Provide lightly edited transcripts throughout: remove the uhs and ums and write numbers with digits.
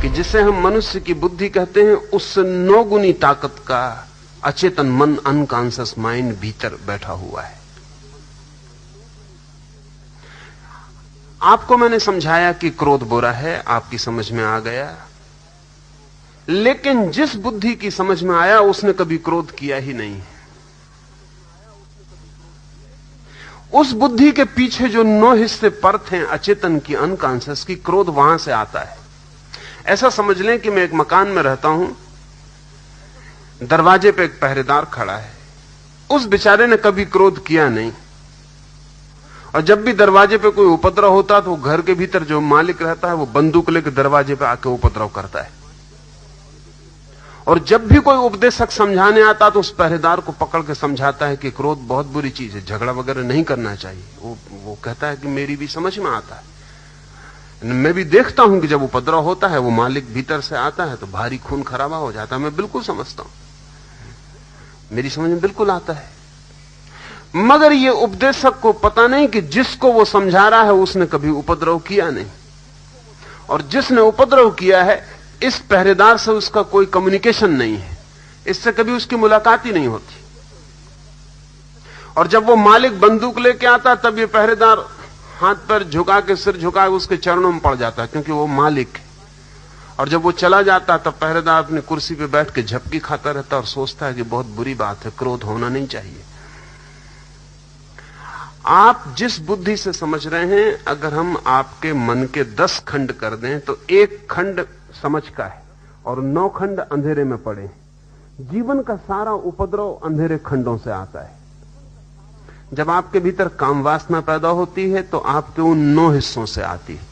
कि जिसे हम मनुष्य की बुद्धि कहते हैं, उससे 9 गुनी ताकत का अचेतन मन, अनकॉन्शियस माइंड भीतर बैठा हुआ है। आपको मैंने समझाया कि क्रोध बुरा है, आपकी समझ में आ गया। लेकिन जिस बुद्धि की समझ में आया उसने कभी क्रोध किया ही नहीं। उस बुद्धि के पीछे जो 9 हिस्से परत हैं अचेतन की, अनकॉन्शियस की, क्रोध वहां से आता है। ऐसा समझ लें कि मैं एक मकान में रहता हूं, दरवाजे पे एक पहरेदार खड़ा है। उस बेचारे ने कभी क्रोध किया नहीं, और जब भी दरवाजे पे कोई उपद्रव होता तो घर के भीतर जो मालिक रहता है वो बंदूक लेकर दरवाजे पे आके उपद्रव करता है। और जब भी कोई उपदेशक समझाने आता तो उस पहरेदार को पकड़ के समझाता है कि क्रोध बहुत बुरी चीज है, झगड़ा वगैरह नहीं करना चाहिए। वो कहता है कि मेरी भी समझ में आता है, मैं भी देखता हूं कि जब उपद्रव होता है वो मालिक भीतर से आता है तो भारी खून खराबा हो जाता है। मैं बिल्कुल समझता हूं, मेरी समझ में बिल्कुल आता है। मगर ये उपदेशक को पता नहीं कि जिसको वो समझा रहा है उसने कभी उपद्रव किया नहीं, और जिसने उपद्रव किया है इस पहरेदार से उसका कोई कम्युनिकेशन नहीं है, इससे कभी उसकी मुलाकात ही नहीं होती। और जब वो मालिक बंदूक लेके आता तब ये पहरेदार हाथ पर झुका के, सिर झुका के उसके चरणों में पड़ जाता है, क्योंकि वो मालिक है। और जब वो चला जाता तब पहरेदार अपनी कुर्सी पे बैठ के झपकी खाता रहता और सोचता है कि बहुत बुरी बात है, क्रोध होना नहीं चाहिए। आप जिस बुद्धि से समझ रहे हैं, अगर हम आपके मन के 10 खंड कर दें तो 1 खंड समझ का है और 9 खंड अंधेरे में पड़े। जीवन का सारा उपद्रव अंधेरे खंडों से आता है। जब आपके भीतर काम वासना पैदा होती है तो आपके उन 9 हिस्सों से आती है,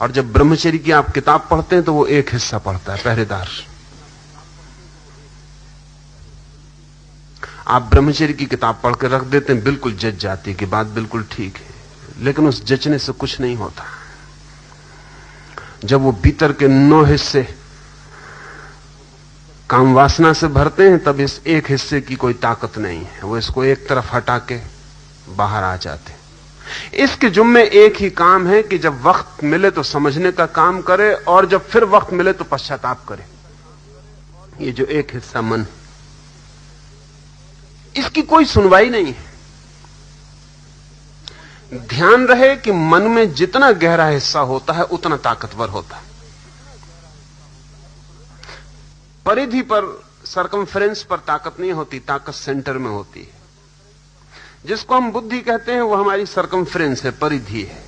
और जब ब्रह्मचर्य की आप किताब पढ़ते हैं तो वो 1 हिस्सा पढ़ता है, पहरेदार। आप ब्रह्मचर्य की किताब पढ़ के रख देते हैं, बिल्कुल जज जाती है कि बात बिल्कुल ठीक है, लेकिन उस जचने से कुछ नहीं होता। जब वो भीतर के 9 हिस्से काम वासना से भरते हैं तब इस 1 हिस्से की कोई ताकत नहीं है, वो इसको एक तरफ हटा के बाहर आ जाते। इसके जुम्मे एक ही काम है कि जब वक्त मिले तो समझने का काम करे, और जब फिर वक्त मिले तो पश्चाताप करे। ये जो 1 हिस्सा मन, इसकी कोई सुनवाई नहीं है। ध्यान रहे कि मन में जितना गहरा हिस्सा होता है उतना ताकतवर होता है। परिधि पर, सरकमफ्रेंस पर ताकत नहीं होती, ताकत सेंटर में होती है। जिसको हम बुद्धि कहते हैं वो हमारी सरकमफ्रेंस है, परिधि है,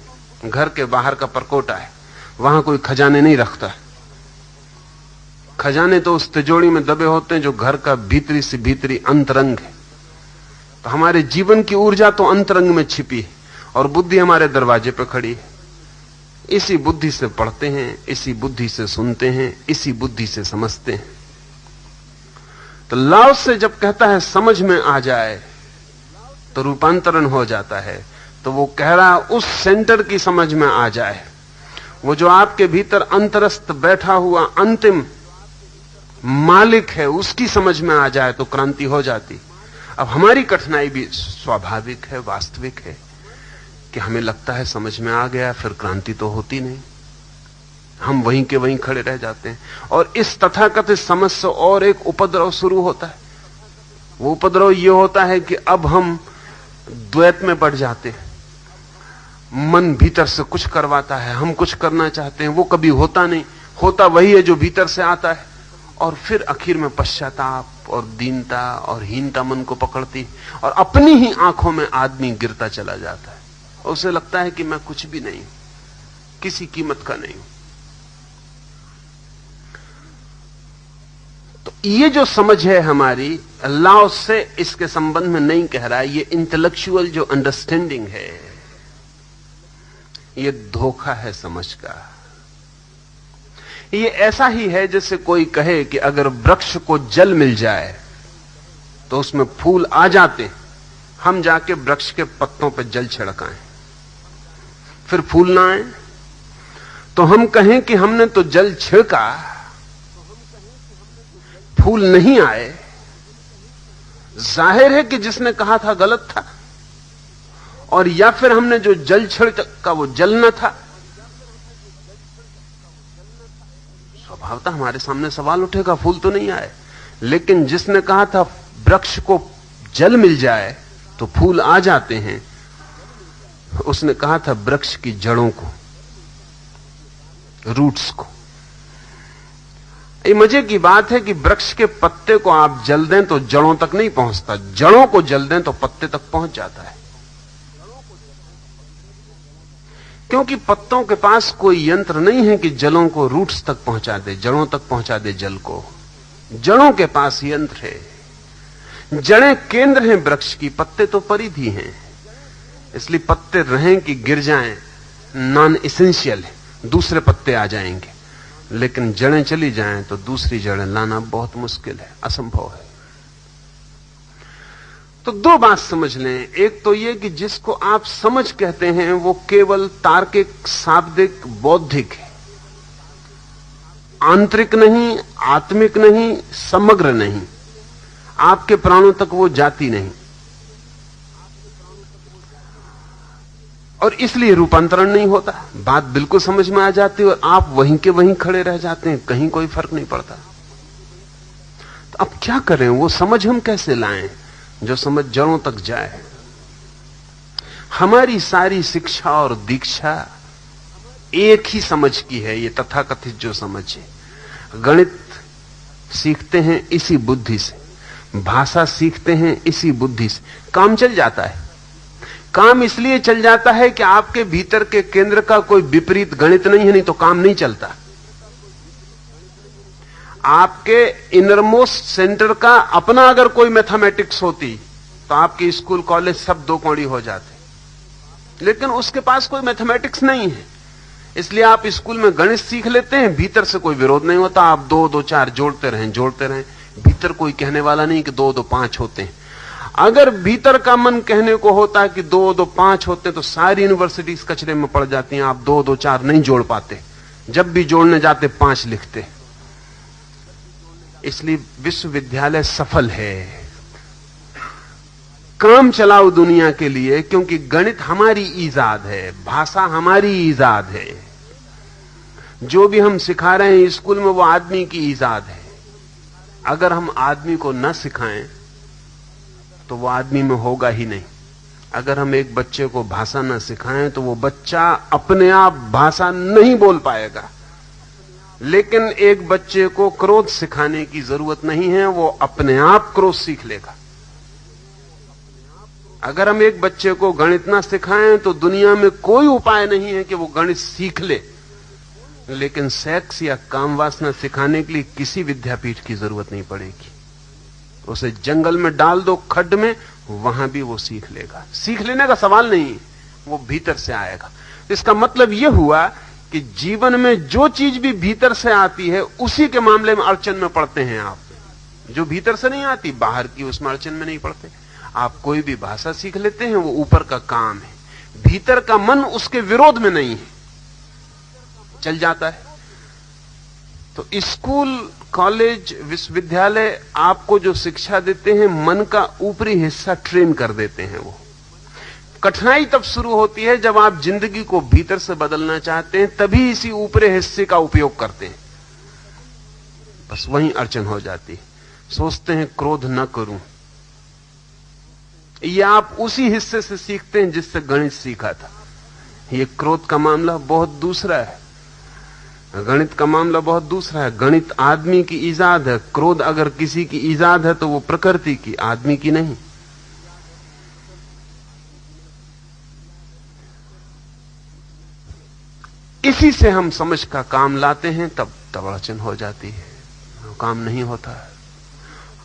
घर के बाहर का परकोटा है। वहां कोई खजाने नहीं रखता। खजाने तो उस तिजोरी में दबे होते हैं जो घर का भीतरी से भीतरी अंतरंग है। तो हमारे जीवन की ऊर्जा तो अंतरंग में छिपी है, और बुद्धि हमारे दरवाजे पर खड़ी है। इसी बुद्धि से पढ़ते हैं, इसी बुद्धि से सुनते हैं, इसी बुद्धि से समझते हैं। तो लाओ से जब कहता है समझ में आ जाए तो रूपांतरण हो जाता है, तो वो कह रहा है उस सेंटर की समझ में आ जाए, वो जो आपके भीतर अंतरस्थ बैठा हुआ अंतिम मालिक है उसकी समझ में आ जाए तो क्रांति हो जाती। अब हमारी कठिनाई भी स्वाभाविक है, वास्तविक है कि हमें लगता है समझ में आ गया, फिर क्रांति तो होती नहीं, हम वहीं के वहीं खड़े रह जाते हैं। और इस तथाकथित समझ से और एक उपद्रव शुरू होता है। वो उपद्रव ये होता है कि अब हम द्वैत में बढ़ जाते हैं। मन भीतर से कुछ करवाता है, हम कुछ करना चाहते हैं, वो कभी होता नहीं, होता वही है जो भीतर से आता है। और फिर आखिर में पश्चाताप और दीनता और हीनता मन को पकड़ती, और अपनी ही आंखों में आदमी गिरता चला जाता है। और उसे लगता है कि मैं कुछ भी नहीं, किसी कीमत का नहीं हूं। तो ये जो समझ है हमारी, अल्लाह से इसके संबंध में नहीं कह रहा है। ये इंटेलेक्चुअल जो अंडरस्टैंडिंग है, ये धोखा है समझ का। ये ऐसा ही है जैसे कोई कहे कि अगर वृक्ष को जल मिल जाए तो उसमें फूल आ जाते, हम जाके वृक्ष के पत्तों पर जल छिड़काएं, फिर फूल ना आए। तो हम कहें कि हमने तो जल छिड़का, फूल नहीं आए, जाहिर है कि जिसने कहा था गलत था। और या फिर हमने जो जल छिड़का वो जल न था। स्वभावतः हमारे सामने सवाल उठेगा, फूल तो नहीं आए। लेकिन जिसने कहा था वृक्ष को जल मिल जाए तो फूल आ जाते हैं, उसने कहा था वृक्ष की जड़ों को, रूट्स को। ये मजे की बात है कि वृक्ष के पत्ते को आप जल दें तो जड़ों तक नहीं पहुंचता, जड़ों को जल दें तो पत्ते तक पहुंच जाता है। क्योंकि पत्तों के पास कोई यंत्र नहीं है कि जड़ों को रूट्स तक पहुंचा दे, जड़ों तक पहुंचा दे जल को। जड़ों के पास यंत्र है। जड़ें केंद्र हैं वृक्ष की, पत्ते तो परिधि हैं। इसलिए पत्ते रहें कि गिर जाएं नॉन एसेंशियल है, दूसरे पत्ते आ जाएंगे। लेकिन जड़ें चली जाएं तो दूसरी जड़ें लाना बहुत मुश्किल है, असंभव है। तो दो बात समझ लें। एक तो यह कि जिसको आप समझ कहते हैं वो केवल तार्किक, शाब्दिक, बौद्धिक है, आंतरिक नहीं, आत्मिक नहीं, समग्र नहीं। आपके प्राणों तक वो जाती नहीं और इसलिए रूपांतरण नहीं होता। बात बिल्कुल समझ में आ जाती है और आप वहीं के वहीं खड़े रह जाते हैं, कहीं कोई फर्क नहीं पड़ता। तो अब क्या करें? वो समझ हम कैसे लाएं जो समझ जड़ों तक जाए? हमारी सारी शिक्षा और दीक्षा एक ही समझ की है, ये तथाकथित जो समझ है। गणित सीखते हैं इसी बुद्धि से, भाषा सीखते हैं इसी बुद्धि से। काम चल जाता है। काम इसलिए चल जाता है कि आपके भीतर के केंद्र का कोई विपरीत गणित नहीं है, नहीं तो काम नहीं चलता। आपके इनरमोस्ट सेंटर का अपना अगर कोई मैथमेटिक्स होती तो आपके स्कूल कॉलेज सब दो कौड़ी हो जाते। लेकिन उसके पास कोई मैथमेटिक्स नहीं है, इसलिए आप स्कूल में गणित सीख लेते हैं, भीतर से कोई विरोध नहीं होता। आप 2 2 4 जोड़ते रहें, भीतर कोई कहने वाला नहीं कि 2 2 5 होते हैं। अगर भीतर का मन कहने को होता कि 2 2 5 होते तो सारी यूनिवर्सिटीज कचरे में पड़ जाती हैं। आप 2 2 4 नहीं जोड़ पाते, जब भी जोड़ने जाते 5 लिखते। इसलिए विश्वविद्यालय सफल है, काम चलाओ दुनिया के लिए, क्योंकि गणित हमारी ईजाद है, भाषा हमारी ईजाद है। जो भी हम सिखा रहे हैं स्कूल में वो आदमी की ईजाद है। अगर हम आदमी को न सिखाएं तो वो आदमी में होगा ही नहीं। अगर हम एक बच्चे को भाषा न सिखाएं तो वो बच्चा अपने आप भाषा नहीं बोल पाएगा। लेकिन एक बच्चे को क्रोध सिखाने की जरूरत नहीं है, वो अपने आप क्रोध सीख लेगा। अगर हम एक बच्चे को गणित ना सिखाएं तो दुनिया में कोई उपाय नहीं है कि वो गणित सीख ले। लेकिन सेक्स या काम वासना सिखाने के लिए किसी विद्यापीठ की जरूरत नहीं पड़ेगी। उसे जंगल में डाल दो, खड्ड में, वहां भी वो सीख लेगा। सीख लेने का सवाल नहीं, वो भीतर से आएगा। इसका मतलब यह हुआ कि जीवन में जो चीज भी भीतर से आती है उसी के मामले में अड़चन में पड़ते हैं आप। जो भीतर से नहीं आती, बाहर की, उसमें अड़चन में नहीं पड़ते। आप कोई भी भाषा सीख लेते हैं, वो ऊपर का काम है। भीतर का मन उसके विरोध में नहीं है, चल जाता है। तो स्कूल, कॉलेज, विश्वविद्यालय आपको जो शिक्षा देते हैं, मन का ऊपरी हिस्सा ट्रेन कर देते हैं। वो कठिनाई तब शुरू होती है जब आप जिंदगी को भीतर से बदलना चाहते हैं, तभी इसी ऊपरी हिस्से का उपयोग करते हैं। बस वहीं अड़चन हो जाती है। सोचते हैं क्रोध न करूं, ये आप उसी हिस्से से सीखते हैं जिससे गणित सीखा था। ये क्रोध का मामला बहुत दूसरा है, गणित का मामला बहुत दूसरा है। गणित आदमी की ईजाद है, क्रोध अगर किसी की ईजाद है तो वो प्रकृति की, आदमी की नहीं। इसी से हम समझ का काम लाते हैं, तब अड़चन हो जाती है, काम नहीं होता है।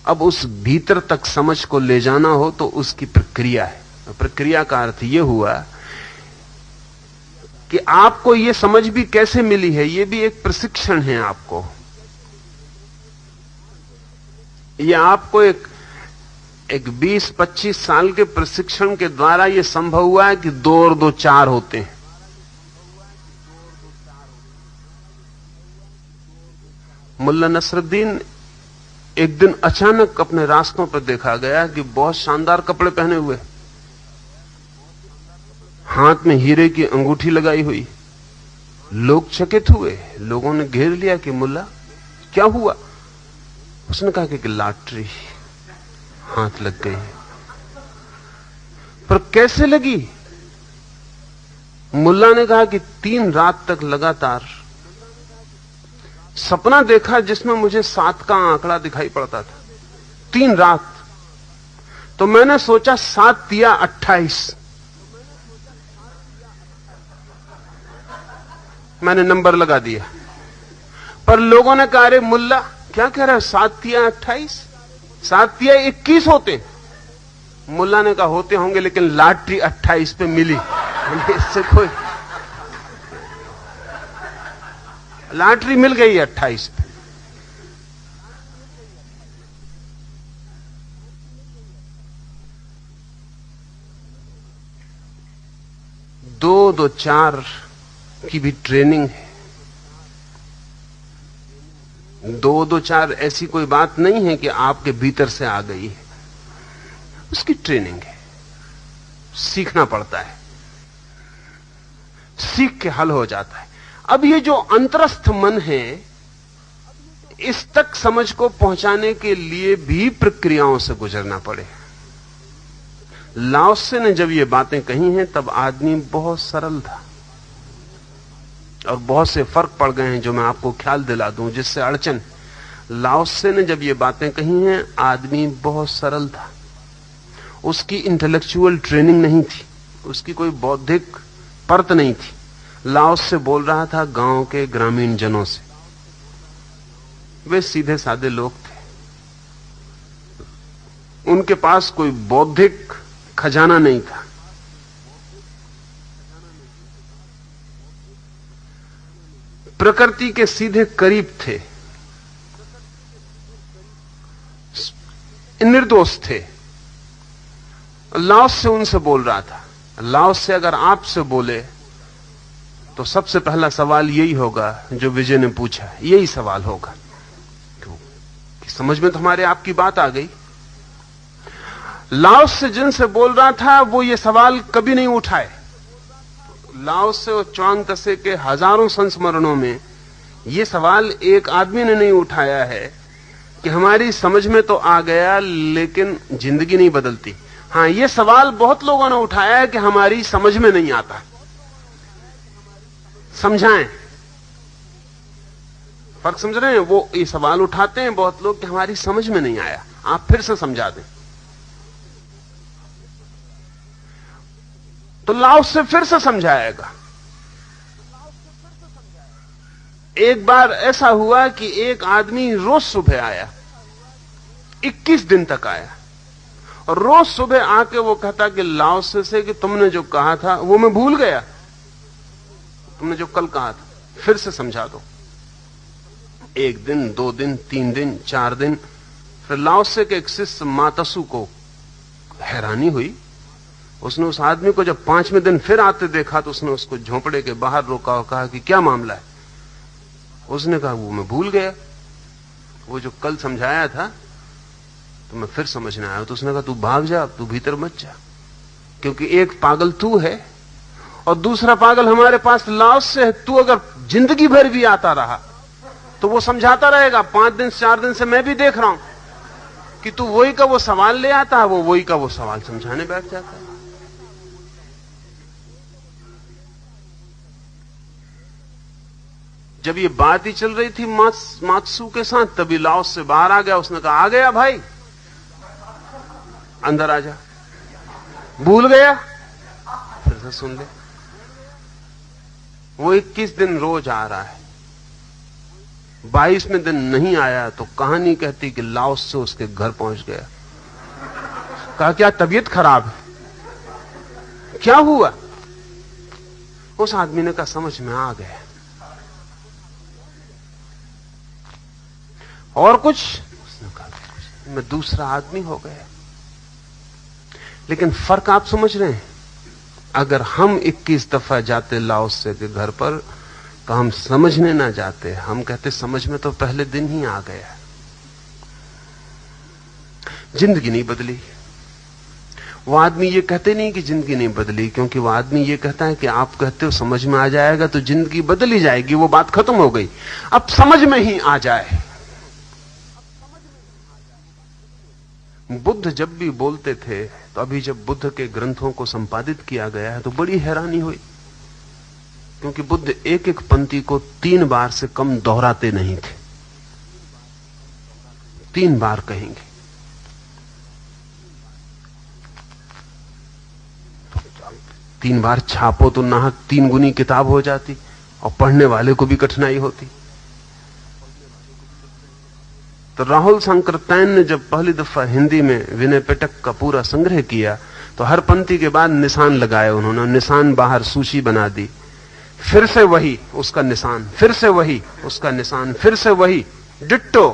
अब उस भीतर तक समझ को ले जाना हो तो उसकी प्रक्रिया है। प्रक्रिया का अर्थ यह हुआ कि आपको यह समझ भी कैसे मिली है, यह भी एक प्रशिक्षण है। आपको यह आपको एक 20-25 साल के प्रशिक्षण के द्वारा यह संभव हुआ है कि 2 और 2 4 होते हैं। मुल्ला नसरुद्दीन एक दिन अचानक अपने रास्तों पर देखा गया कि बहुत शानदार कपड़े पहने हुए, हाथ में हीरे की अंगूठी लगाई हुई। लोग चकित हुए, लोगों ने घेर लिया कि मुल्ला क्या हुआ? उसने कहा कि लॉटरी हाथ लग गई। पर कैसे लगी? मुल्ला ने कहा कि 3 रात तक लगातार सपना देखा जिसमें मुझे 7 का आंकड़ा दिखाई पड़ता था। 3 रात। तो मैंने सोचा 7 या 28, मैंने नंबर लगा दिया। पर लोगों ने कहा, अरे मुल्ला क्या कह रहे हो, 7 या 28? 7 या 21 होते। मुल्ला ने कहा होते होंगे, लेकिन लॉटरी 28 पे मिली। इससे कोई लॉटरी मिल गई 28 पे। दो 4 की भी ट्रेनिंग है। 2 4 ऐसी कोई बात नहीं है कि आपके भीतर से आ गई है, उसकी ट्रेनिंग है। सीखना पड़ता है, सीख के हल हो जाता है। अब ये जो अंतरस्थ मन है, इस तक समझ को पहुंचाने के लिए भी प्रक्रियाओं से गुजरना पड़े। लाओ त्से ने जब ये बातें कही हैं तब आदमी बहुत सरल था, और बहुत से फर्क पड़ गए हैं जो मैं आपको ख्याल दिला दूं, जिससे अड़चन। लाओ त्से ने जब ये बातें कही हैं, आदमी बहुत सरल था। उसकी इंटेलेक्चुअल ट्रेनिंग नहीं थी, उसकी कोई बौद्धिक परत नहीं थी। लाओ त्से बोल रहा था गांव के ग्रामीण जनों से। वे सीधे साधे लोग थे, उनके पास कोई बौद्धिक खजाना नहीं था। प्रकृति के सीधे करीब थे, निर्दोष थे। लाओ त्से उनसे बोल रहा था। लाओ त्से अगर आपसे बोले तो सबसे पहला सवाल यही होगा जो विजय ने पूछा, यही सवाल होगा। क्यों? कि समझ में तो हमारे आपकी बात आ गई। लाओ त्से जिनसे बोल रहा था वो ये सवाल कभी नहीं उठाए। लाओ त्से और च्वांग त्से के हजारों संस्मरणों में ये सवाल एक आदमी ने नहीं उठाया है कि हमारी समझ में तो आ गया लेकिन जिंदगी नहीं बदलती। हां, ये सवाल बहुत लोगों ने उठाया है कि हमारी समझ में नहीं आता, समझाएं। फर्क समझ रहे हैं? वो ये सवाल उठाते हैं बहुत लोग कि हमारी समझ में नहीं आया, आप फिर से समझा दें। तो लाओ त्से फिर से समझाएगा। एक बार ऐसा हुआ कि एक आदमी रोज सुबह आया, 21 दिन तक आया, और रोज सुबह आके वो कहता कि लाओ त्से से कि तुमने जो कहा था वो मैं भूल गया, तुमने जो कल कहा था फिर से समझा दो। 1 दिन, 2 दिन, 3 दिन, 4 दिन। फिर लाओ त्से के एक शिष्य मातसु को हैरानी हुई। उसने उस आदमी को जब 5वें दिन फिर आते देखा तो उसने उसको झोंपड़े के बाहर रोका और कहा कि क्या मामला है? उसने कहा वो मैं भूल गया, वो जो कल समझाया था तो मैं फिर समझने आया। तो उसने कहा तू भाग जा, तू भीतर मत जा, क्योंकि एक पागल तू है और दूसरा पागल हमारे पास लाओ त्से है। तू अगर जिंदगी भर भी आता रहा तो वो समझाता रहेगा। 5 दिन 4 दिन से मैं भी देख रहा हूं कि तू वही का वो सवाल ले आता है, वो वही का वो सवाल समझाने बैठ जाता है। जब ये बात ही चल रही थी मात्सु के साथ, तभी लाओ त्से बाहर आ गया। उसने कहा आ गया भाई, अंदर आ जा। भूल गया? फिर से सुन ले। वो 21 दिन रोज आ रहा है, 22वें दिन नहीं आया तो कहानी कहती कि लाओ त्से उसके घर पहुंच गया। कहा क्या तबीयत खराब है? क्या हुआ? उस आदमी ने कहा समझ में आ गया। और कुछ? उसने कहा मैं दूसरा आदमी हो गया। लेकिन फर्क आप समझ रहे हैं? अगर हम 21 दफा जाते लाओ त्से के घर पर तो हम समझने ना जाते, हम कहते समझ में तो पहले दिन ही आ गया। जिंदगी नहीं बदली। वो आदमी ये कहते नहीं कि जिंदगी नहीं बदली, क्योंकि वो आदमी ये कहता है कि आप कहते हो समझ में आ जाएगा तो जिंदगी बदल ही जाएगी, वो बात खत्म हो गई। अब समझ में ही आ जाए, बुद्ध जब भी बोलते थे, तो अभी जब बुद्ध के ग्रंथों को संपादित किया गया है तो बड़ी हैरानी हुई, क्योंकि बुद्ध एक एक पंक्ति को 3 बार से कम दोहराते नहीं थे। 3 बार कहेंगे। तो 3 बार छापो तो नाहक 3 गुनी किताब हो जाती और पढ़ने वाले को भी कठिनाई होती। तो राहुल शंकरतैन ने जब पहली दफा हिंदी में विनय पिटक का पूरा संग्रह किया, तो हर पंक्ति के बाद निशान लगाए उन्होंने। निशान बाहर सूची बना दी, फिर से वही उसका निशान, फिर से वही उसका निशान, फिर से वही डिट्टो।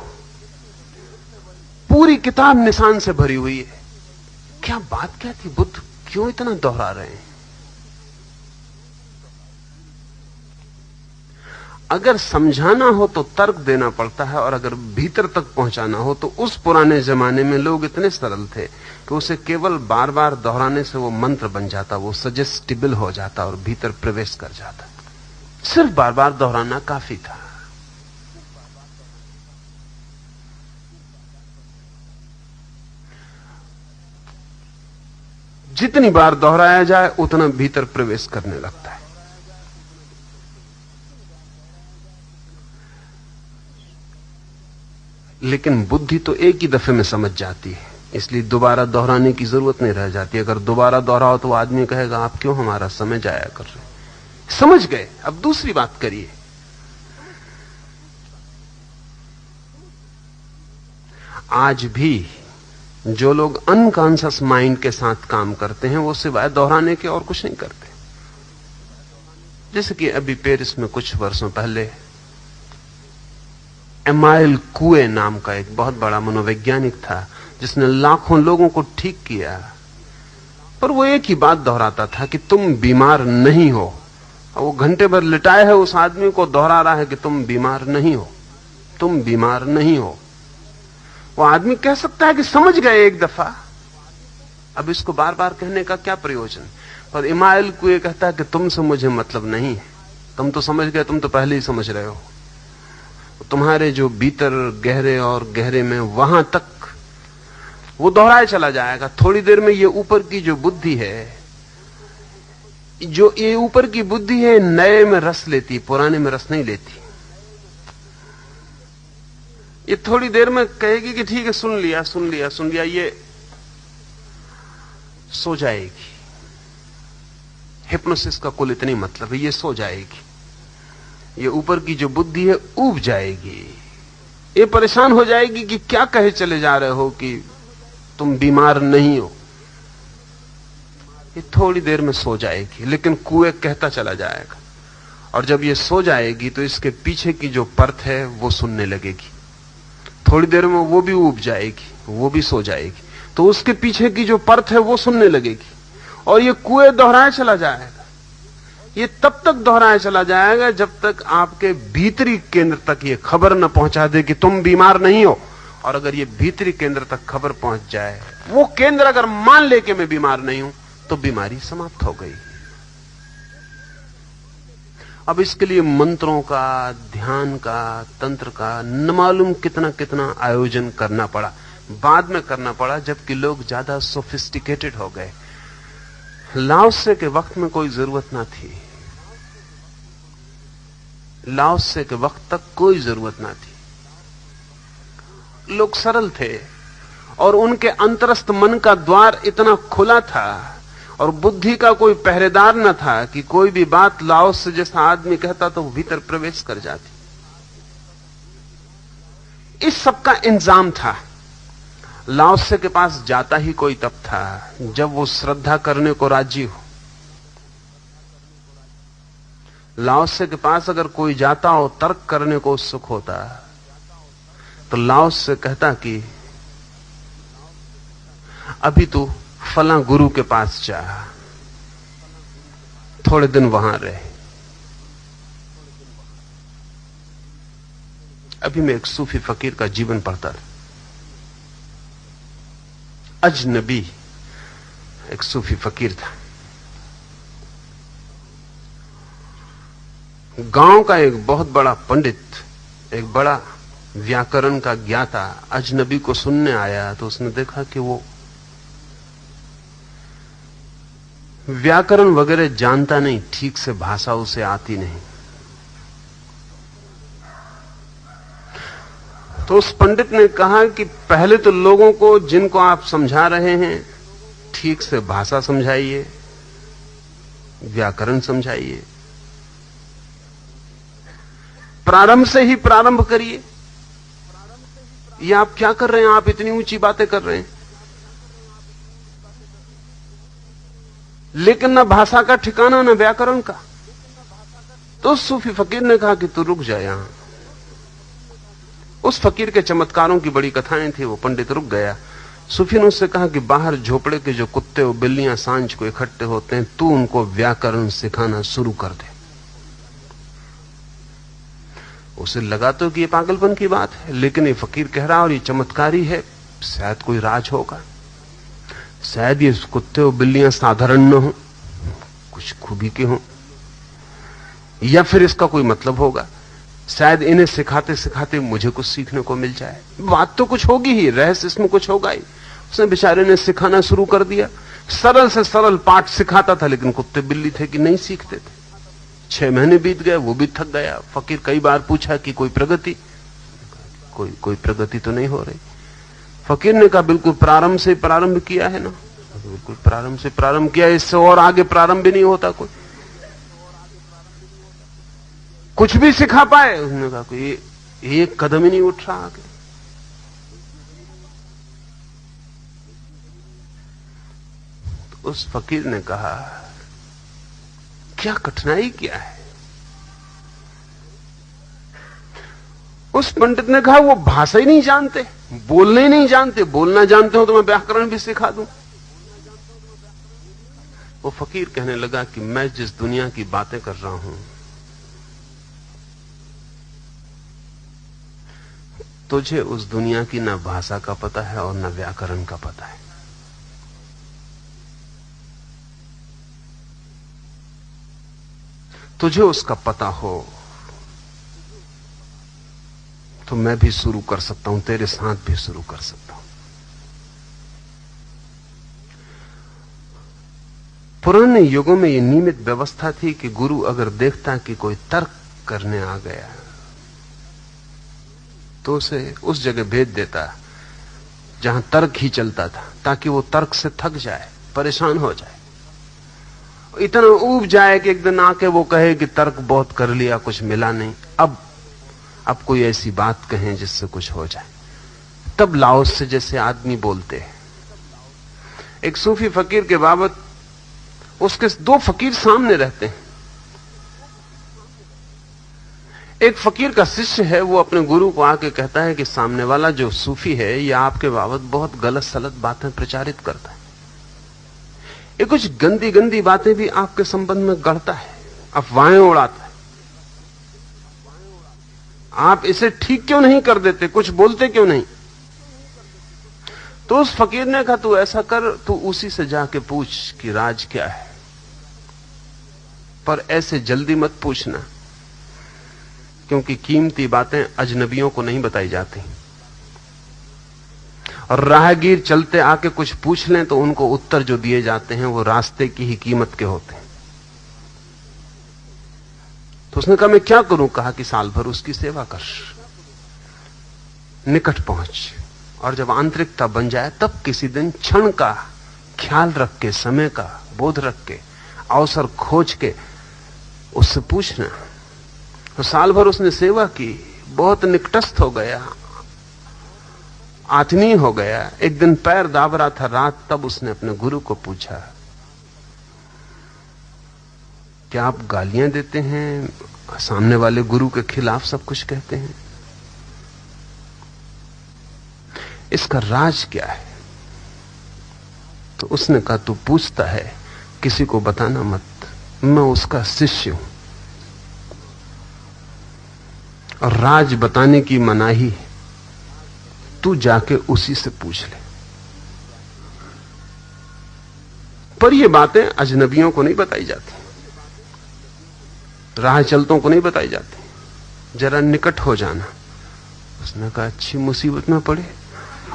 पूरी किताब निशान से भरी हुई है। क्या बात क्या थी? बुद्ध क्यों इतना दोहरा रहे हैं? अगर समझाना हो तो तर्क देना पड़ता है, और अगर भीतर तक पहुंचाना हो तो उस पुराने जमाने में लोग इतने सरल थे कि उसे केवल बार बार दोहराने से वो मंत्र बन जाता, वो सजेस्टिबल हो जाता और भीतर प्रवेश कर जाता। सिर्फ बार बार दोहराना काफी था। जितनी बार दोहराया जाए उतना भीतर प्रवेश करने लगता है। लेकिन बुद्धि तो एक ही दफे में समझ जाती है, इसलिए दोबारा दोहराने की जरूरत नहीं रह जाती। अगर दोबारा दोहराओ तो आदमी कहेगा आप क्यों हमारा समय जाया कर रहे? समझ गए, अब दूसरी बात करिए। आज भी जो लोग अनकॉन्शियस माइंड के साथ काम करते हैं, वो सिवाय दोहराने के और कुछ नहीं करते। जैसे कि अभी पेरिस में कुछ वर्षों पहले एमाइल कुए नाम का एक बहुत बड़ा मनोवैज्ञानिक था, जिसने लाखों लोगों को ठीक किया, पर वो एक ही बात दोहराता था कि तुम बीमार नहीं हो। वो घंटे भर लिटाए है उस आदमी को दोहरा रहा है कि तुम बीमार नहीं हो, तुम बीमार नहीं हो। वो आदमी कह सकता है कि समझ गए एक दफा, अब इसको बार बार कहने का क्या प्रयोजन? पर इमाइल कुए कहता है कि तुमसे मुझे मतलब नहीं है, तुम तो समझ गए, तुम तो पहले ही समझ रहे हो। तुम्हारे जो भीतर गहरे और गहरे में, वहां तक वो दोहराए चला जाएगा। थोड़ी देर में ये ऊपर की जो बुद्धि है, जो ये ऊपर की बुद्धि है, नए में रस लेती, पुराने में रस नहीं लेती। ये थोड़ी देर में कहेगी कि ठीक है, सुन लिया सुन लिया सुन लिया, ये सो जाएगी। हिप्नोसिस का कुल इतनी मतलब है, ये सो जाएगी। ये ऊपर की जो बुद्धि है ऊब जाएगी, ये परेशान हो जाएगी कि क्या कहे चले जा रहे हो कि तुम बीमार नहीं हो। ये थोड़ी देर में सो जाएगी, लेकिन कुएं कहता चला जाएगा। और जब ये सो जाएगी तो इसके पीछे की जो परत है वो सुनने लगेगी। थोड़ी देर में वो भी ऊब जाएगी, वो भी सो जाएगी, तो उसके पीछे की जो परत है वो सुनने लगेगी। और ये कुएं दोहराया चला जाएगा। ये तब तक दोहराया चला जाएगा जब तक आपके भीतरी केंद्र तक ये खबर न पहुंचा दे कि तुम बीमार नहीं हो। और अगर ये भीतरी केंद्र तक खबर पहुंच जाए, वो केंद्र अगर मान ले कि मैं बीमार नहीं हूं, तो बीमारी समाप्त हो गई। अब इसके लिए मंत्रों का, ध्यान का, तंत्र का न मालूम कितना कितना आयोजन करना पड़ा। बाद में करना पड़ा जबकि लोग ज्यादा सोफिस्टिकेटेड हो गए। लाओसे के वक्त में कोई जरूरत ना थी। लाओसे के वक्त तक कोई जरूरत ना थी। लोग सरल थे और उनके अंतरस्थ मन का द्वार इतना खुला था और बुद्धि का कोई पहरेदार न था कि कोई भी बात लाओसे जैसा आदमी कहता तो वो भीतर प्रवेश कर जाती। इस सब का इंतजाम था। लाओसे के पास जाता ही कोई तब था जब वो श्रद्धा करने को राजी हो। लाओसे के पास अगर कोई जाता हो, तर्क करने को उत्सुक होता, तो लाओसे कहता कि अभी तू फला गुरु के पास जा, थोड़े दिन वहां रहे। अभी मैं एक सूफी फकीर का जीवन पढ़ता था। अजनबी एक सूफी फकीर था। गांव का एक बहुत बड़ा पंडित, एक बड़ा व्याकरण का ज्ञाता अजनबी को सुनने आया तो उसने देखा कि वो व्याकरण वगैरह जानता नहीं, ठीक से भाषा उसे आती नहीं। तो उस पंडित ने कहा कि पहले तो लोगों को जिनको आप समझा रहे हैं ठीक से भाषा समझाइए, व्याकरण समझाइए, प्रारंभ से ही प्रारंभ करिए। ये आप क्या कर रहे हैं? आप इतनी ऊंची बातें कर रहे हैं, लेकिन ना भाषा का ठिकाना ना व्याकरण का। तो सूफी फकीर ने कहा कि तू रुक जा यहां। उस फकीर के चमत्कारों की बड़ी कथाएं थी। वो पंडित रुक गया। सूफी ने उससे कहा कि बाहर झोपड़े के जो कुत्ते और बिल्लियां सांझ को इकट्ठे होते हैं, तू उनको व्याकरण सिखाना शुरू कर दे। उसे लगा तो कि ये पागलपन की बात है, लेकिन ये फकीर कह रहा और ये चमत्कारी है, शायद कोई राज होगा, शायद ये कुत्ते और बिल्लियां साधारण न हो, कुछ खूबी के हों, या फिर इसका कोई मतलब होगा, शायद इन्हें सिखाते सिखाते मुझे कुछ सीखने को मिल जाए। बात तो कुछ होगी ही, रहस्य इसमें कुछ होगा ही। उसने बेचारे ने सिखाना शुरू कर दिया। सरल से सरल पाठ सिखाता था, लेकिन कुत्ते बिल्ली थे कि नहीं सीखते थे। 6 महीने बीत गए, वो भी थक गया। फकीर कई बार पूछा कि कोई प्रगति, कोई प्रगति तो नहीं हो रही। फकीर ने कहा बिल्कुल प्रारंभ से प्रारंभ किया है ना, बिल्कुल प्रारंभ से प्रारंभ किया, इससे और आगे प्रारंभ भी नहीं होता। कोई कुछ भी सिखा पाए? उसने कहा कोई एक कदम ही नहीं उठ रहा आगे। तो उस फकीर ने कहा क्या कठिनाई क्या है? उस पंडित ने कहा वो भाषा ही नहीं जानते, बोलने ही नहीं जानते। बोलना जानते हो तो मैं व्याकरण भी सिखा दूं। वो फकीर कहने लगा कि मैं जिस दुनिया की बातें कर रहा हूं, तुझे उस दुनिया की ना भाषा का पता है और ना व्याकरण का पता है। तुझे उसका पता हो तो मैं भी शुरू कर सकता हूं, तेरे साथ भी शुरू कर सकता हूं। पुराने युगों में यह नियमित व्यवस्था थी कि गुरु अगर देखता कि कोई तर्क करने आ गया तो उसे उस जगह भेज देता जहां तर्क ही चलता था, ताकि वो तर्क से थक जाए, परेशान हो जाए, इतना ऊब जाए कि एक दिन आके वो कहे कि तर्क बहुत कर लिया, कुछ मिला नहीं, अब कोई ऐसी बात कहें जिससे कुछ हो जाए। तब लाओस से जैसे आदमी बोलते हैं। एक सूफी फकीर के बाबत उसके 2 फकीर सामने रहते हैं। एक फकीर का शिष्य है, वो अपने गुरु को आके कहता है कि सामने वाला जो सूफी है ये आपके बाबत बहुत गलत सलत बातें प्रचारित करता है, ये कुछ गंदी गंदी बातें भी आपके संबंध में गढ़ता है, अफवाहें उड़ाता है। आप इसे ठीक क्यों नहीं कर देते, कुछ बोलते क्यों नहीं? तो उस फकीर ने कहा तू ऐसा कर, तू उसी से जाके पूछ कि राज क्या है, पर ऐसे जल्दी मत पूछना, क्योंकि कीमती बातें अजनबियों को नहीं बताई जाती। और राहगीर चलते आके कुछ पूछ लें तो उनको उत्तर जो दिए जाते हैं वो रास्ते की ही कीमत के होते हैं। तो उसने कहा मैं क्या करूं? कहा कि साल भर उसकी सेवा कर, निकट पहुंच, और जब आंतरिकता बन जाए तब किसी दिन क्षण का ख्याल रख के, समय का बोध रख के, अवसर खोज के उससे पूछना। तो साल भर उसने सेवा की, बहुत निकटस्थ हो गया, आत्मीय हो गया। एक दिन पैर दाब रहा था रात, तब उसने अपने गुरु को पूछा क्या आप गालियां देते हैं, सामने वाले गुरु के खिलाफ सब कुछ कहते हैं, इसका राज क्या है? तो उसने कहा तू पूछता है, किसी को बताना मत, मैं उसका शिष्य हूं और राज बताने की मनाही है, तू जाके उसी से पूछ ले। पर ये बातें अजनबियों को नहीं बताई जाती, राह चलतों को नहीं बताई जाती। जरा निकट हो जाना, उसने कहा अच्छी मुसीबत में पड़े,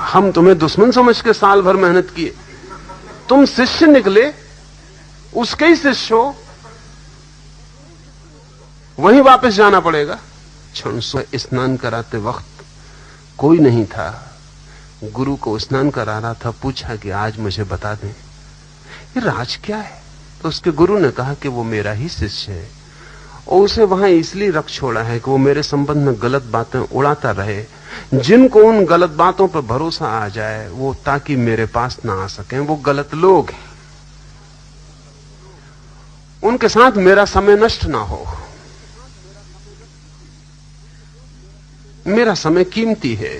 हम तुम्हें दुश्मन समझ के साल भर मेहनत किए, तुम शिष्य निकले, उसके ही शिष्य हो, वहीं वापस जाना पड़ेगा। क्षण स्नान कराते वक्त कोई नहीं था, गुरु को स्नान करा रहा था। पूछा कि आज मुझे बता दें ये राज क्या है। तो उसके गुरु ने कहा कि वो मेरा ही शिष्य है और उसे वहां इसलिए रख छोड़ा है कि वो मेरे संबंध में गलत बातें उड़ाता रहे। जिनको उन गलत बातों पर भरोसा आ जाए वो ताकि मेरे पास ना आ सकें, वो गलत लोग हैं, उनके साथ मेरा समय नष्ट ना हो। मेरा समय कीमती है,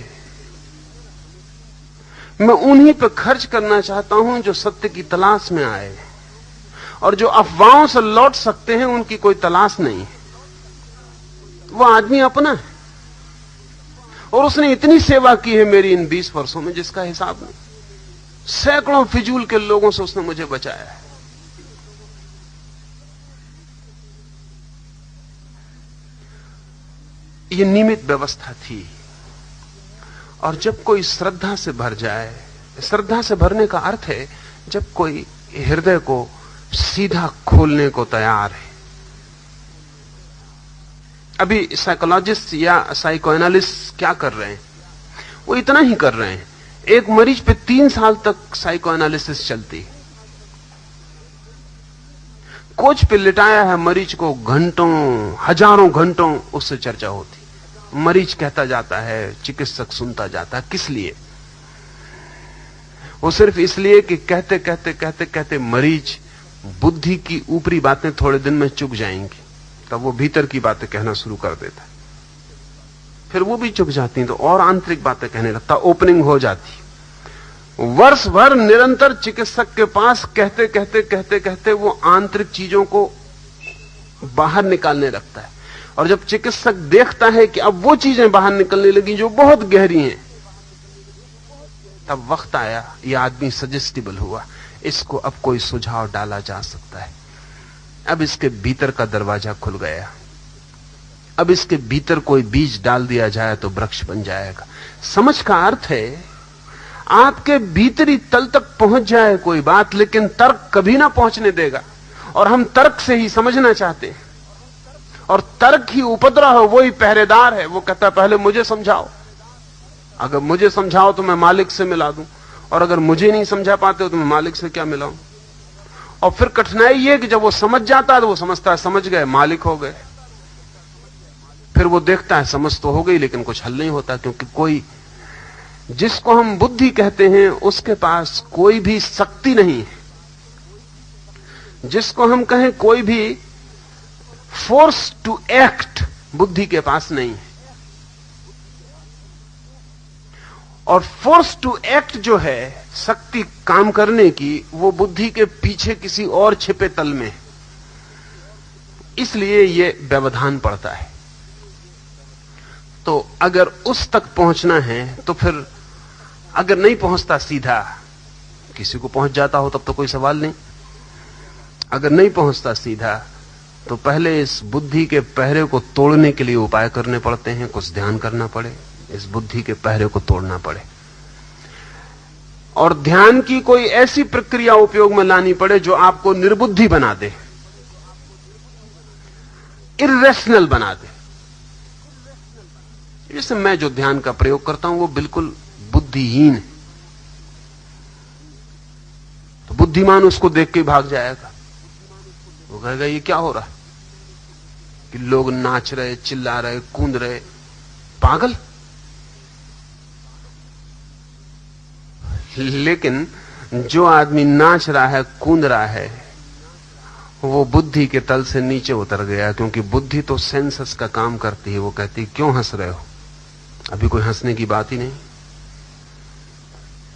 मैं उन्हीं पर खर्च करना चाहता हूं जो सत्य की तलाश में आए, और जो अफवाहों से लौट सकते हैं उनकी कोई तलाश नहीं। वो आदमी अपना है और उसने इतनी सेवा की है मेरी इन 20 वर्षों में जिसका हिसाब नहीं। सैकड़ों फिजूल के लोगों से उसने मुझे बचाया है। ये नियमित व्यवस्था थी। और जब कोई श्रद्धा से भर जाए, श्रद्धा से भरने का अर्थ है जब कोई हृदय को सीधा खोलने को तैयार है। अभी साइकोलॉजिस्ट या साइकोएनालिस्ट क्या कर रहे हैं? वो इतना ही कर रहे हैं, एक मरीज पे 3 साल तक साइकोएनालिसिस चलती, कोच पे लिटाया है मरीज को, घंटों हजारों घंटों उससे चर्चा होती, मरीज कहता जाता है, चिकित्सक सुनता जाता है। किस लिए? वो सिर्फ इसलिए कि कहते कहते कहते कहते मरीज बुद्धि की ऊपरी बातें थोड़े दिन में चुक जाएंगी, तब वो भीतर की बातें कहना शुरू कर देता है। फिर वो भी चुक जाती तो और आंतरिक बातें कहने लगता, ओपनिंग हो जाती। वर्ष भर निरंतर चिकित्सक के पास कहते कहते कहते कहते वो आंतरिक चीजों को बाहर निकालने लगता है। और जब चिकित्सक देखता है कि अब वो चीजें बाहर निकलने लगी जो बहुत गहरी हैं, तब वक्त आया, ये आदमी सजेस्टिबल हुआ, इसको अब कोई सुझाव डाला जा सकता है। अब इसके भीतर का दरवाजा खुल गया, अब इसके भीतर कोई बीज डाल दिया जाए तो वृक्ष बन जाएगा। समझ का अर्थ है आपके भीतरी तल तक पहुंच जाए कोई बात, लेकिन तर्क कभी ना पहुंचने देगा। और हम तर्क से ही समझना चाहते हैं, और तर्क ही उपद्रव है, वही पहरेदार है। वो कहता है पहले मुझे समझाओ, अगर मुझे समझाओ तो मैं मालिक से मिला दूं, और अगर मुझे नहीं समझा पाते हो तो मैं मालिक से क्या मिलाऊं। और फिर कठिनाई ये कि जब वो समझ जाता है तो वो समझता है समझ गए, मालिक हो गए। फिर वो देखता है समझ तो हो गई लेकिन कुछ हल नहीं होता, क्योंकि कोई जिसको हम बुद्धि कहते हैं उसके पास कोई भी शक्ति नहीं है। जिसको हम कहें कोई भी फोर्स टू एक्ट बुद्धि के पास नहीं है। और फोर्स टू एक्ट जो है, शक्ति काम करने की, वो बुद्धि के पीछे किसी और छिपे तल में, इसलिए ये व्यवधान पड़ता है। तो अगर उस तक पहुंचना है तो फिर अगर नहीं पहुंचता सीधा, किसी को पहुंच जाता हो तब तो कोई सवाल नहीं, अगर नहीं पहुंचता सीधा तो पहले इस बुद्धि के पहरे को तोड़ने के लिए उपाय करने पड़ते हैं, कुछ ध्यान करना पड़े, इस बुद्धि के पहरे को तोड़ना पड़े। और ध्यान की कोई ऐसी प्रक्रिया उपयोग में लानी पड़े जो आपको निर्बुद्धि बना दे, इर्रेशनल बना दे। जैसे मैं जो ध्यान का प्रयोग करता हूं वो बिल्कुल बुद्धिहीन है, तो बुद्धिमान उसको देख के भाग जाएगा। वो कहेगा ये क्या हो रहा है कि लोग नाच रहे, चिल्ला रहे, कूद रहे, पागल। लेकिन जो आदमी नाच रहा है, कूद रहा है, वो बुद्धि के तल से नीचे उतर गया, क्योंकि बुद्धि तो सेंसस का काम करती है। वो कहती है क्यों हंस रहे हो, अभी कोई हंसने की बात ही नहीं,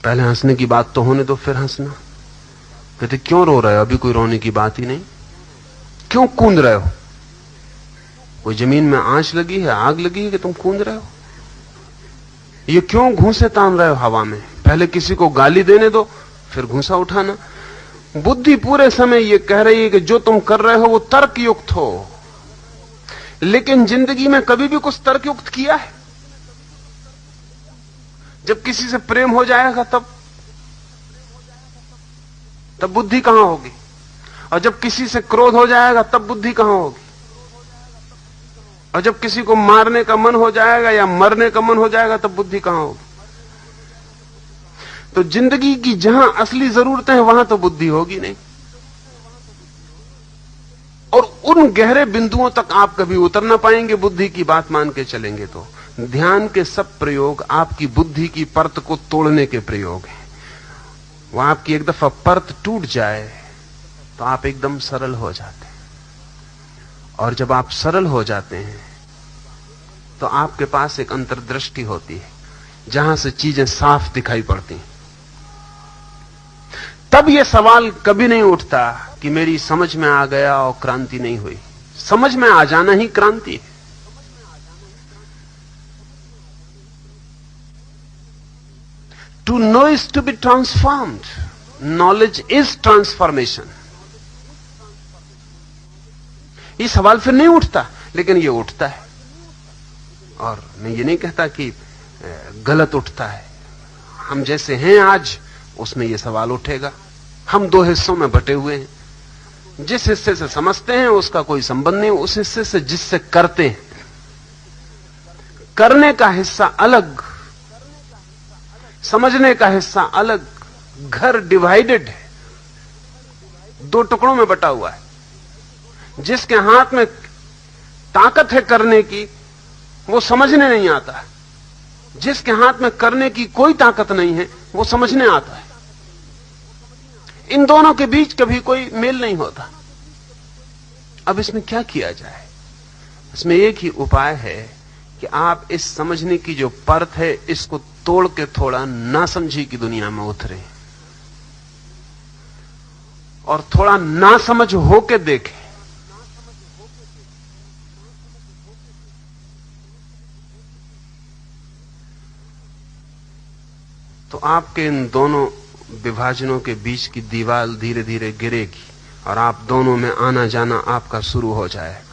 पहले हंसने की बात तो होने दो फिर हंसना। कहते क्यों रो रहे हो, अभी कोई रोने की बात ही नहीं, क्यों कूद रहे हो, कोई जमीन में आंच लगी है, आग लगी है कि तुम कूद रहे हो, ये क्यों घूंसे तान रहे हो हवा में, पहले किसी को गाली देने दो फिर घूंसा उठाना। बुद्धि पूरे समय ये कह रही है कि जो तुम कर रहे हो वो तर्कयुक्त हो, लेकिन जिंदगी में कभी भी कुछ तर्कयुक्त किया है? जब किसी से प्रेम हो जाएगा तब बुद्धि कहां होगी? और जब किसी से क्रोध हो जाएगा तब बुद्धि कहां होगी? और जब किसी को मारने का मन हो जाएगा या मरने का मन हो जाएगा तब बुद्धि कहां होगी? तो जिंदगी की जहां असली जरूरतें हैं वहां तो बुद्धि होगी नहीं। और उन गहरे बिंदुओं तक आप कभी उतर ना पाएंगे बुद्धि की बात मान के चलेंगे तो। ध्यान के सब प्रयोग आपकी बुद्धि की परत को तोड़ने के प्रयोग हैं। वहां आपकी एक दफा परत टूट जाए तो आप एकदम सरल हो जाते हैं। और जब आप सरल हो जाते हैं तो आपके पास एक अंतर्दृष्टि होती है जहां से चीजें साफ दिखाई पड़ती हैं। तब यह सवाल कभी नहीं उठता कि मेरी समझ में आ गया और क्रांति नहीं हुई। समझ में आ जाना ही क्रांति है। To know is to be transformed. Knowledge is transformation. ये सवाल फिर नहीं उठता, लेकिन ये उठता है। और मैं ये नहीं कहता कि गलत उठता है। हम जैसे हैं आज उसमें ये सवाल उठेगा। हम दो हिस्सों में बटे हुए हैं। जिस हिस्से से समझते हैं उसका कोई संबंध नहीं, उस हिस्से से जिससे करते हैं। करने का हिस्सा अलग, समझने का हिस्सा अलग। घर डिवाइडेड है, दो टुकड़ों में बटा हुआ है। जिसके हाथ में ताकत है करने की, वो समझने नहीं आता। जिसके हाथ में करने की कोई ताकत नहीं है, वो समझने आता है। इन दोनों के बीच कभी कोई मेल नहीं होता। अब इसमें क्या किया जाए? इसमें एक ही उपाय है कि आप इस समझने की जो परत है इसको तोड़ के थोड़ा नासमझी की दुनिया में उतरे और थोड़ा नासमझ होके देखें। तो आपके इन दोनों विभाजनों के बीच की दीवार धीरे धीरे गिरेगी और आप दोनों में आना जाना आपका शुरू हो जाएगा।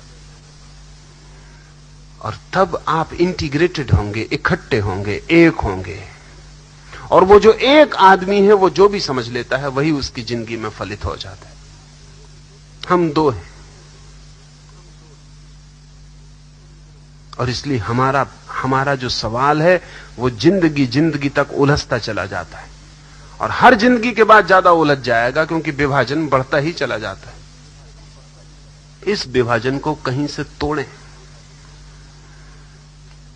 और तब आप इंटीग्रेटेड होंगे, इकट्ठे होंगे, एक होंगे। और वो जो एक आदमी है, वो जो भी समझ लेता है वही उसकी जिंदगी में फलित हो जाता है। हम दो हैं और इसलिए हमारा जो सवाल है वो जिंदगी तक उलझता चला जाता है और हर जिंदगी के बाद ज्यादा उलझ जाएगा, क्योंकि विभाजन बढ़ता ही चला जाता है। इस विभाजन को कहीं से तोड़ें।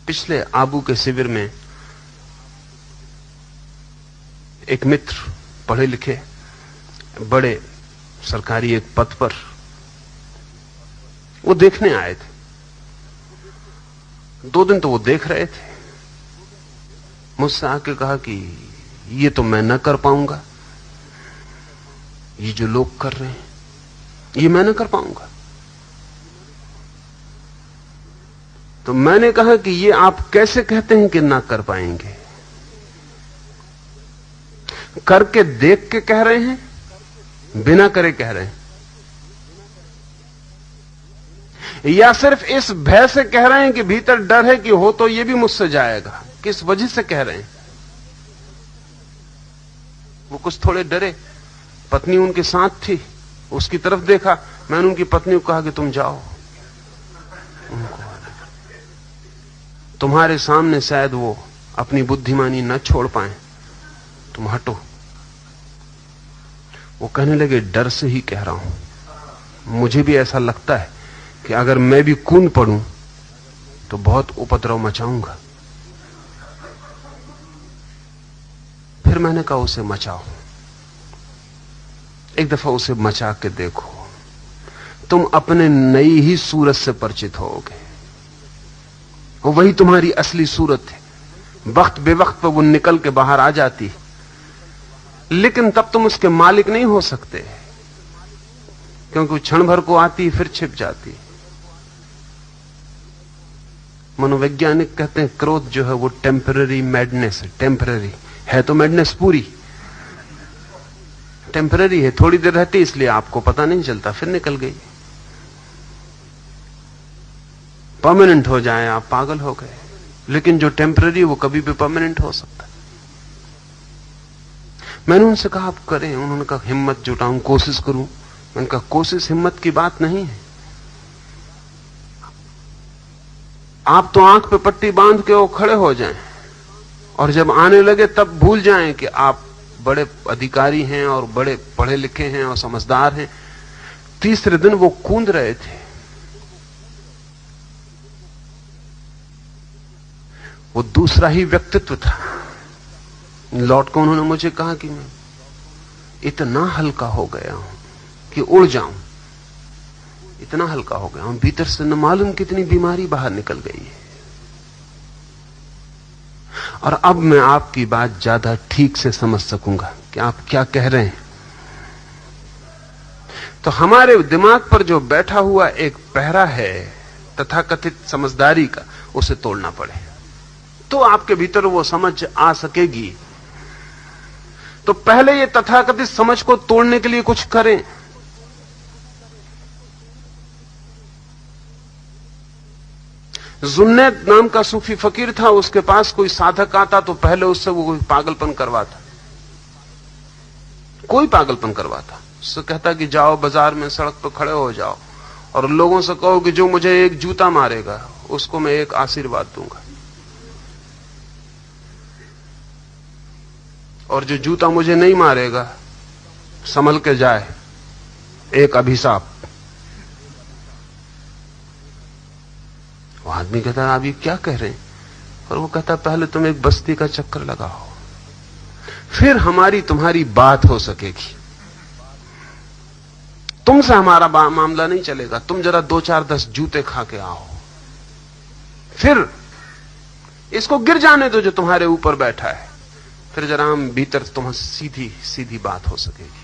पिछले आबू के शिविर में एक मित्र, पढ़े लिखे, बड़े सरकारी एक पद पर, वो देखने आए थे। 2 दिन तो वो देख रहे थे। मुझसे आके कहा कि ये तो मैं न कर पाऊंगा, ये जो लोग कर रहे हैं ये मैं न कर पाऊंगा। तो मैंने कहा कि ये आप कैसे कहते हैं कि ना कर पाएंगे? करके देख के कह रहे हैं, बिना करे कह रहे हैं, या सिर्फ इस भय से कह रहे हैं कि भीतर डर है कि हो तो ये भी मुझसे जाएगा? किस वजह से कह रहे हैं? वो कुछ थोड़े डरे। पत्नी उनके साथ थी, उसकी तरफ देखा। मैंने उनकी पत्नी को कहा कि तुम जाओ, उनको तुम्हारे सामने शायद वो अपनी बुद्धिमानी न छोड़ पाए, तुम हटो। वो कहने लगे, डर से ही कह रहा हूं। मुझे भी ऐसा लगता है कि अगर मैं भी कूद पड़ूं तो बहुत उपद्रव मचाऊंगा। फिर मैंने कहा, उसे मचाओ, एक दफा उसे मचा के देखो, तुम अपने नई ही सूरत से परिचित होगे। वो वही तुम्हारी असली सूरत है। वक्त बेवक्त पर वो निकल के बाहर आ जाती, लेकिन तब तुम उसके मालिक नहीं हो सकते, क्योंकि वो क्षण भर को आती फिर छिप जाती। मनोवैज्ञानिक कहते हैं क्रोध जो है वो टेम्पररी मैडनेस है। टेम्पररी है तो मैडनेस पूरी टेम्पररी है, थोड़ी देर रहती, इसलिए आपको पता नहीं चलता, फिर निकल गई। परमानेंट हो जाए आप पागल हो गए, लेकिन जो टेम्पररी वो कभी भी परमानेंट हो सकता है। मैंने उनसे कहा आप करें। उन्होंने कहा हिम्मत जुटाऊं, कोशिश करूं। मैंने कहा कोशिश हिम्मत की बात नहीं है। आप तो आंख पे पट्टी बांध के वो खड़े हो जाएं और जब आने लगे तब भूल जाएं कि आप बड़े अधिकारी हैं और बड़े पढ़े लिखे हैं और समझदार हैं। तीसरे दिन वो कूद रहे थे। वो दूसरा ही व्यक्तित्व था। लौट कर उन्होंने मुझे कहा कि मैं इतना हल्का हो गया हूं कि उड़ जाऊं, इतना हल्का हो गया हूं, भीतर से न मालूम कितनी बीमारी बाहर निकल गई है। और अब मैं आपकी बात ज्यादा ठीक से समझ सकूंगा कि आप क्या कह रहे हैं। तो हमारे दिमाग पर जो बैठा हुआ एक पहरा है तथाकथित समझदारी का, उसे तोड़ना पड़े तो आपके भीतर वो समझ आ सकेगी। तो पहले ये तथाकथित समझ को तोड़ने के लिए कुछ करें। जुन्नैद नाम का सूफी फकीर था, उसके पास कोई साधक आता तो पहले उससे वो कोई पागलपन करवाता, कोई पागलपन करवाता। उससे कहता कि जाओ बाजार में सड़क पर खड़े हो जाओ और लोगों से कहो कि जो मुझे एक जूता मारेगा उसको मैं एक आशीर्वाद दूंगा, और जो जूता मुझे नहीं मारेगा संभल के जाए, एक अभिशाप। वो आदमी कहता आप ये क्या कह रहे हैं? और वो कहता पहले तुम एक बस्ती का चक्कर लगाओ, फिर हमारी तुम्हारी बात हो सकेगी। तुमसे हमारा मामला नहीं चलेगा, तुम जरा 2-4-10 जूते खा के आओ, फिर इसको गिर जाने दो जो तुम्हारे ऊपर बैठा है, फिर जरा हम भीतर तुम्हारी सीधी सीधी बात हो सकेगी।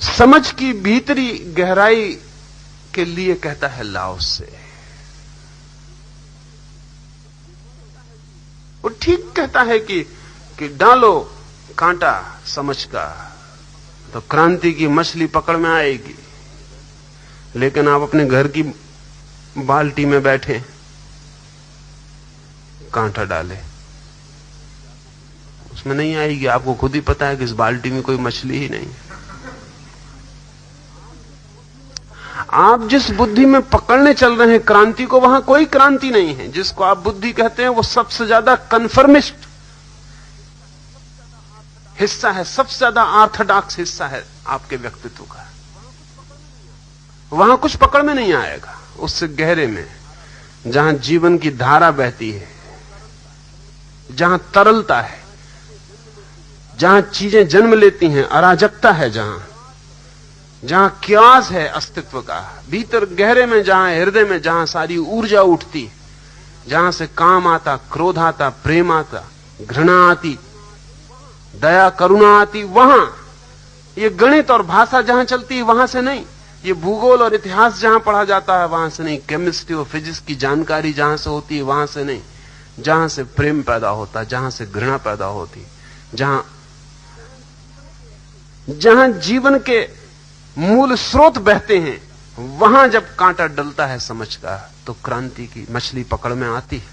समझ की भीतरी गहराई के लिए कहता है लाओस से। वो ठीक कहता है कि डालो कांटा समझ का तो क्रांति की मछली पकड़ में आएगी। लेकिन आप अपने घर की बाल्टी में बैठे कांटा डाले, उसमें नहीं आएगी। आपको खुद ही पता है कि इस बाल्टी में कोई मछली ही नहीं। आप जिस बुद्धि में पकड़ने चल रहे हैं क्रांति को, वहां कोई क्रांति नहीं है। जिसको आप बुद्धि कहते हैं वो सबसे ज्यादा कन्फर्मिस्ट हिस्सा है, सबसे ज्यादा ऑर्थोडॉक्स हिस्सा है आपके व्यक्तित्व का। वहां कुछ पकड़ में नहीं आएगा। उससे गहरे में जहां जीवन की धारा बहती है, जहां तरलता है, जहां चीजें जन्म लेती हैं, अराजकता है, जहां क्यास है अस्तित्व का, भीतर गहरे में जहां हृदय में जहां सारी ऊर्जा उठती, जहां से काम आता, क्रोध आता, प्रेम आता, घृणा आती, दया करुणा आती, वहां ये गणित और भाषा जहां चलती है वहां से नहीं, ये भूगोल और इतिहास जहां पढ़ा जाता है वहां से नहीं, केमिस्ट्री और फिजिक्स की जानकारी जहां से होती है वहां से नहीं, जहां से प्रेम पैदा होता, जहां से घृणा पैदा होती, जहां जीवन के मूल स्रोत बहते हैं, वहां जब कांटा डलता है समझ का, तो क्रांति की मछली पकड़ में आती है,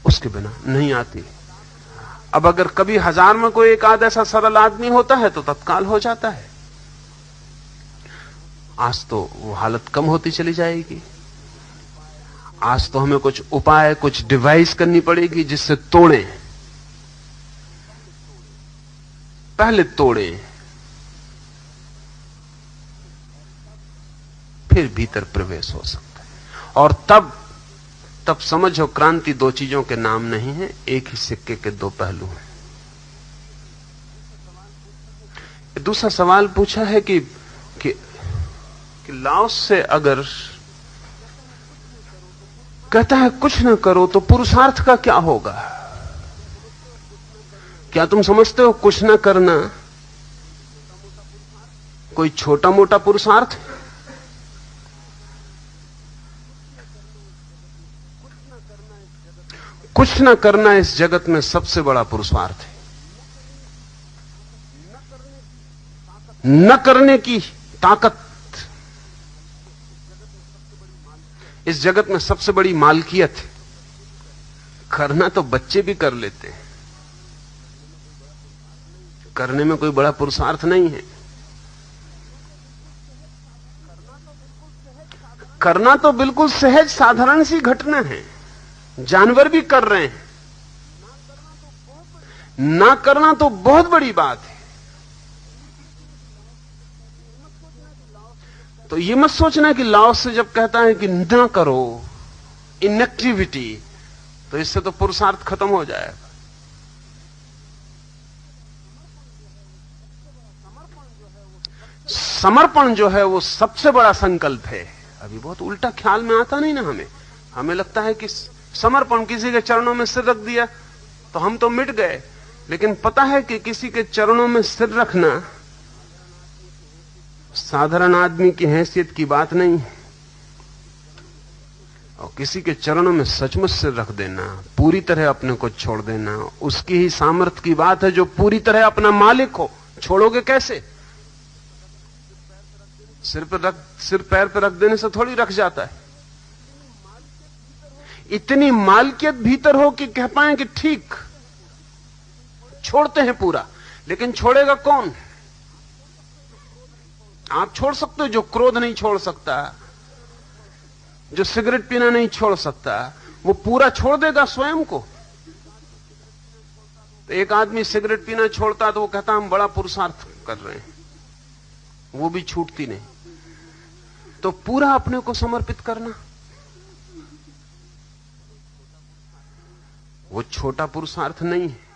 उसके बिना नहीं आती। अब अगर कभी 1000 में कोई एक आध ऐसा सरल आदमी होता है तो तत्काल हो जाता है। आज तो वो हालत कम होती चली जाएगी। आज तो हमें कुछ उपाय, कुछ डिवाइस करनी पड़ेगी जिससे तोड़ें। पहले तोड़ें, फिर भीतर प्रवेश हो सकता है। और तब समझो क्रांति दो चीजों के नाम नहीं है, एक ही सिक्के के दो पहलू हैं। दूसरा सवाल पूछा है कि लाओस से अगर कहता है कुछ न करो तो पुरुषार्थ का क्या होगा? क्या तुम समझते हो कुछ न करना कोई छोटा मोटा पुरुषार्थ है? कुछ न करना इस जगत में सबसे बड़ा पुरुषार्थ है। न करने की ताकत इस जगत में सबसे बड़ी मालकियत है। करना तो बच्चे भी कर लेते हैं, करने में कोई बड़ा पुरुषार्थ नहीं है। करना तो बिल्कुल सहज साधारण सी घटना है, जानवर भी कर रहे हैं। ना करना तो बहुत बड़ी बात है। तो ये मत सोचना कि लाओस से जब कहता है कि ना करो, इनएक्टिविटी, तो इससे तो पुरुषार्थ खत्म हो जाएगा। समर्पण जो है वो सबसे बड़ा संकल्प है। अभी बहुत उल्टा ख्याल में आता नहीं ना हमें लगता है कि समर्पण, किसी के चरणों में सिर रख दिया तो हम तो मिट गए। लेकिन पता है कि किसी के चरणों में सिर रखना साधारण आदमी की हैसियत की बात नहीं है। और किसी के चरणों में सचमुच सिर रख देना, पूरी तरह अपने को छोड़ देना, उसकी ही सामर्थ्य की बात है जो पूरी तरह अपना मालिक हो। छोड़ोगे कैसे? सिर पैर पर रख देने से थोड़ी रख जाता है। इतनी मालकियत भीतर हो कि कह पाए कि ठीक, छोड़ते हैं पूरा। लेकिन छोड़ेगा कौन? आप छोड़ सकते हो, जो क्रोध नहीं छोड़ सकता, जो सिगरेट पीना नहीं छोड़ सकता, वो पूरा छोड़ देगा स्वयं को। तो एक आदमी सिगरेट पीना छोड़ता तो वो कहता हम बड़ा पुरुषार्थ कर रहे हैं, वो भी छूटती नहीं। तो पूरा अपने को समर्पित करना वो छोटा पुरुषार्थ नहीं है।